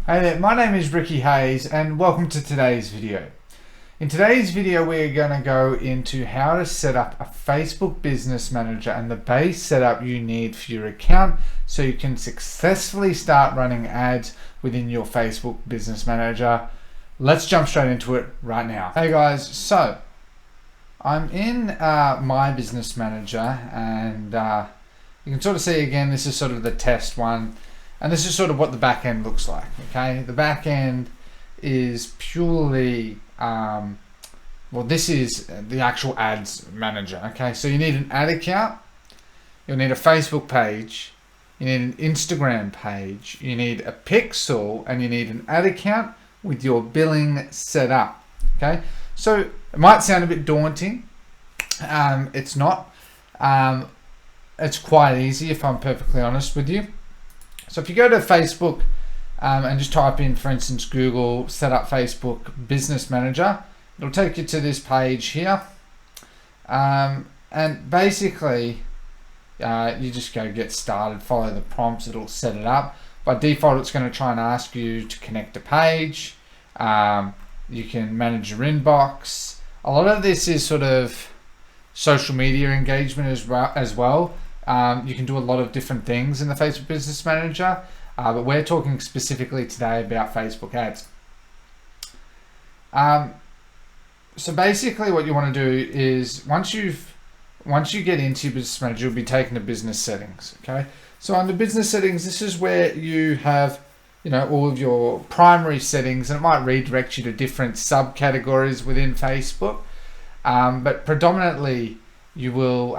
Hey there, my name is Ricky Hayes and welcome to today's video. In today's video we're going to go into how to set up a Facebook Business Manager and the base setup you need for your account so you can successfully start running ads within your Facebook Business Manager. Let's jump straight into it right now. Hey guys, so I'm in my Business Manager and you can sort of see again this is sort of the test one. And this is sort of what the back end looks like, okay? The back end is purely, this is the actual ads manager, okay? So you need an ad account, you'll need a Facebook page, you need an Instagram page, you need a pixel, and you need an ad account with your billing set up, okay? So it might sound a bit daunting. It's not. It's quite easy if I'm perfectly honest with you. So if you go to Facebook and just type in, for instance, Google, set up Facebook Business Manager, it'll take you to this page here. And basically, you just go get started, follow the prompts, it'll set it up. By default, it's going to try and ask you to connect a page. You can manage your inbox. A lot of this is sort of social media engagement as well. You can do a lot of different things in the Facebook Business Manager, but we're talking specifically today about Facebook ads. So basically what you want to do is once you get into your Business Manager, you'll be taken to business settings, okay? So under business settings, this is where you have, all of your primary settings, and it might redirect you to different subcategories within Facebook. But predominantly you will,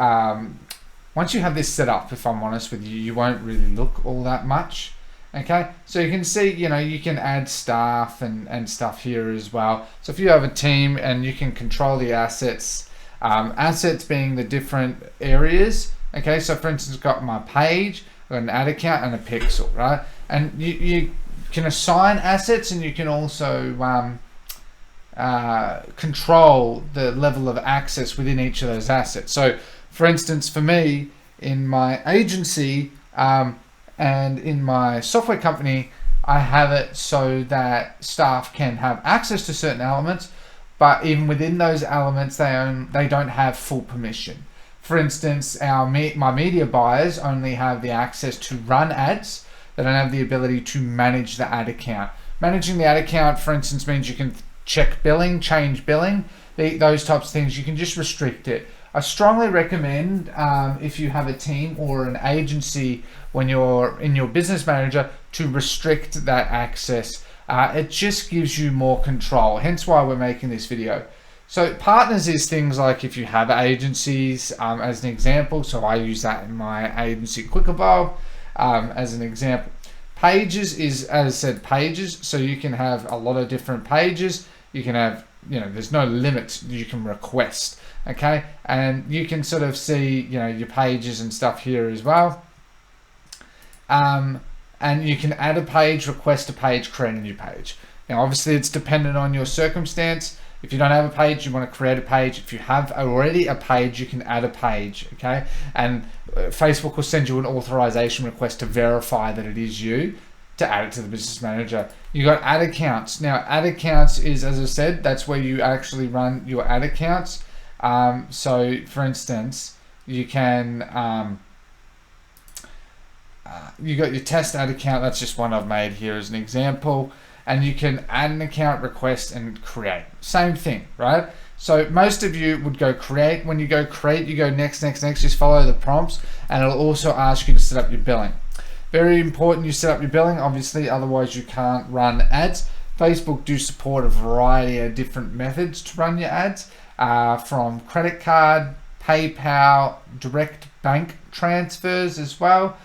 once you have this set up, if I'm honest with you, you won't really look all that much. Okay, so you can see, you can add staff and stuff here as well. So if you have a team and you can control the assets, assets being the different areas. Okay, so for instance, I've got my page, I've got an ad account and a pixel, right? And you can assign assets and you can also control the level of access within each of those assets. So for instance, for me, in my agency and in my software company, I have it so that staff can have access to certain elements, but even within those elements, they don't have full permission. For instance, my media buyers only have the access to run ads. They don't have the ability to manage the ad account. Managing the ad account, for instance, means you can check billing, change billing, those types of things. You can just restrict it. I strongly recommend if you have a team or an agency when you're in your Business Manager to restrict that access. It just gives you more control, hence why we're making this video. So partners is things like if you have agencies as an example, so I use that in my agency QuickEvolve as an example. Pages is, as I said, pages, so you can have a lot of different pages. You can have, there's no limit you can request. Okay, and you can sort of see, your pages and stuff here as well. And you can add a page, request a page, create a new page. Now, obviously, it's dependent on your circumstance. If you don't have a page, you want to create a page. If you have already a page, you can add a page, okay? And Facebook will send you an authorization request to verify that it is you to add it to the Business Manager. You got ad accounts. Now, ad accounts is, as I said, that's where you actually run your ad accounts. So for instance, you can, you got your test ad account. That's just one I've made here as an example. And you can add an account, request, and create. Same thing, right? So most of you would go create. When you go create, you go next, just follow the prompts, and it'll also ask you to set up your billing. Very important you set up your billing, obviously, otherwise you can't run ads. Facebook do support a variety of different methods to run your ads, from credit card, PayPal, direct bank transfers as well.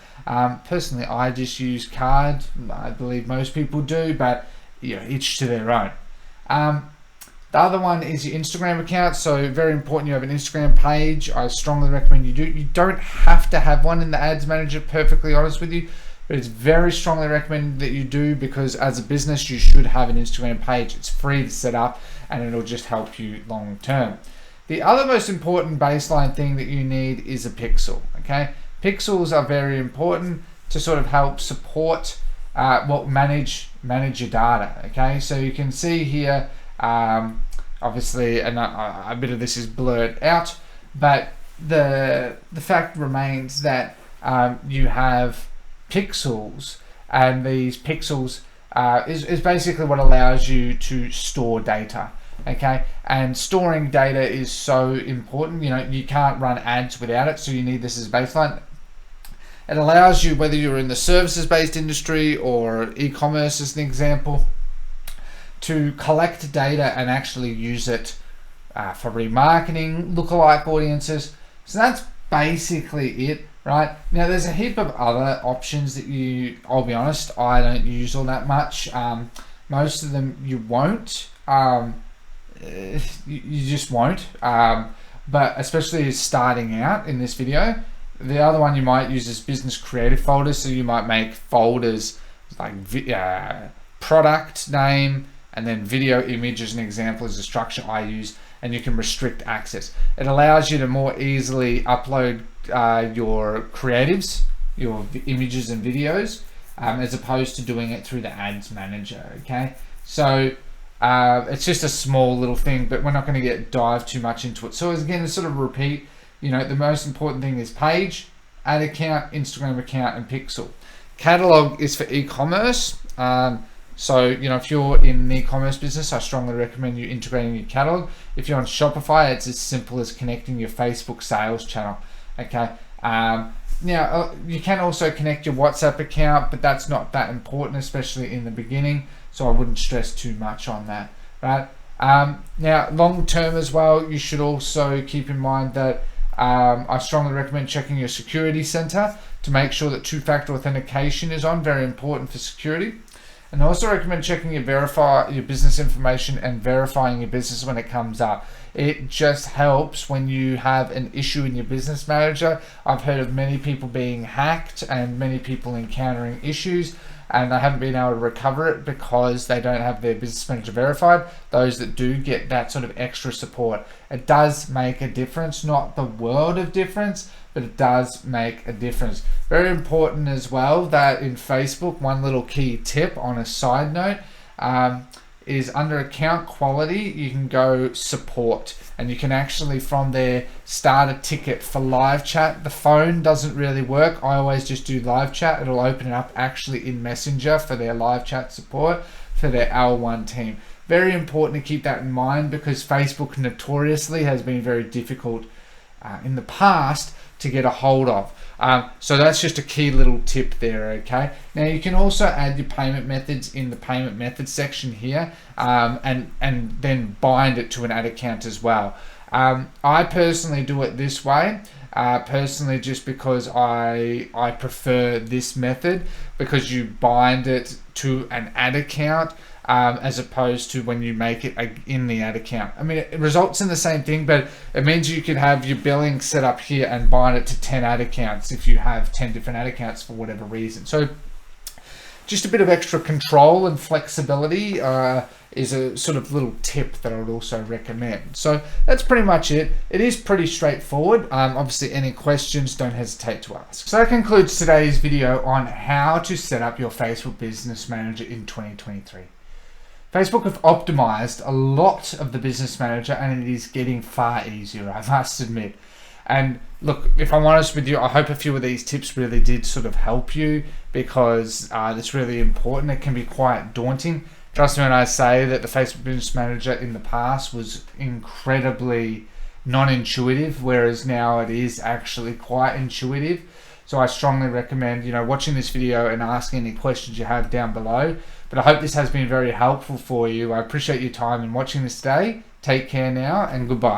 Personally, I just use card. I believe most people do, but each to their own. The other one is your Instagram account. So very important you have an Instagram page. I strongly recommend you do. You don't have to have one in the Ads Manager, perfectly honest with you, but it's very strongly recommended that you do, because as a business, you should have an Instagram page. It's free to set up and it'll just help you long term. The other most important baseline thing that you need is a pixel, okay? Pixels are very important to sort of help support manage your data. Okay, so you can see here, obviously, and a bit of this is blurred out, but the fact remains that you have pixels, and these pixels is basically what allows you to store data. Okay, and storing data is so important. You can't run ads without it, so you need this as baseline. It allows you, whether you're in the services-based industry or e-commerce as an example, to collect data and actually use it for remarketing, lookalike audiences. So that's basically it, right? Now, there's a heap of other options that I'll be honest, I don't use all that much. Most of them you won't. You just won't. But especially as starting out in this video, the other one you might use is business creative folders. So you might make folders like product name, and then video image as an example is the structure I use, and you can restrict access. It allows you to more easily upload your creatives, your images and videos, as opposed to doing it through the ads manager. Okay, so it's just a small little thing, but we're not going to dive too much into it. So again, to sort of repeat, the most important thing is page, ad account, Instagram account, and pixel. Catalog is for e-commerce. So, if you're in an e-commerce business, I strongly recommend you integrating your catalog. If you're on Shopify, it's as simple as connecting your Facebook sales channel. Okay. Now, you can also connect your WhatsApp account, but that's not that important, especially in the beginning. So I wouldn't stress too much on that, right? Now, long term as well, you should also keep in mind that I strongly recommend checking your security center to make sure that two-factor authentication is on. Very important for security. And I also recommend checking your business information and verifying your business when it comes up. It just helps when you have an issue in your business manager. I've heard of many people being hacked and many people encountering issues, and they haven't been able to recover it because they don't have their business manager verified. Those that do get that sort of extra support. It does make a difference, not the world of difference, but it does make a difference. Very important as well that in Facebook, one little key tip on a side note, is under account quality, you can go support, and you can actually from there start a ticket for live chat. The phone doesn't really work. I always just do live chat. It'll open it up actually in Messenger for their live chat support for their L1 team. Very important to keep that in mind, because Facebook notoriously has been very difficult in the past to get a hold of. So that's just a key little tip there, okay? Now you can also add your payment methods in the payment methods section here, and then bind it to an ad account as well. I personally do it this way, just because I prefer this method, because you bind it to an ad account, as opposed to when you make it in the ad account. I mean, it results in the same thing, but it means you can have your billing set up here and bind it to 10 ad accounts if you have 10 different ad accounts for whatever reason. So just a bit of extra control and flexibility is a sort of little tip that I would also recommend. So that's pretty much it. It is pretty straightforward. Obviously, any questions, don't hesitate to ask. So that concludes today's video on how to set up your Facebook Business Manager in 2023. Facebook have optimized a lot of the Business Manager, and it is getting far easier, I must admit. And look, if I'm honest with you, I hope a few of these tips really did sort of help you, because it's really important. It can be quite daunting. Trust me when I say that the Facebook Business Manager in the past was incredibly non-intuitive, whereas now it is actually quite intuitive. So I strongly recommend, watching this video and asking any questions you have down below. But I hope this has been very helpful for you. I appreciate your time in watching this today. Take care now, and goodbye.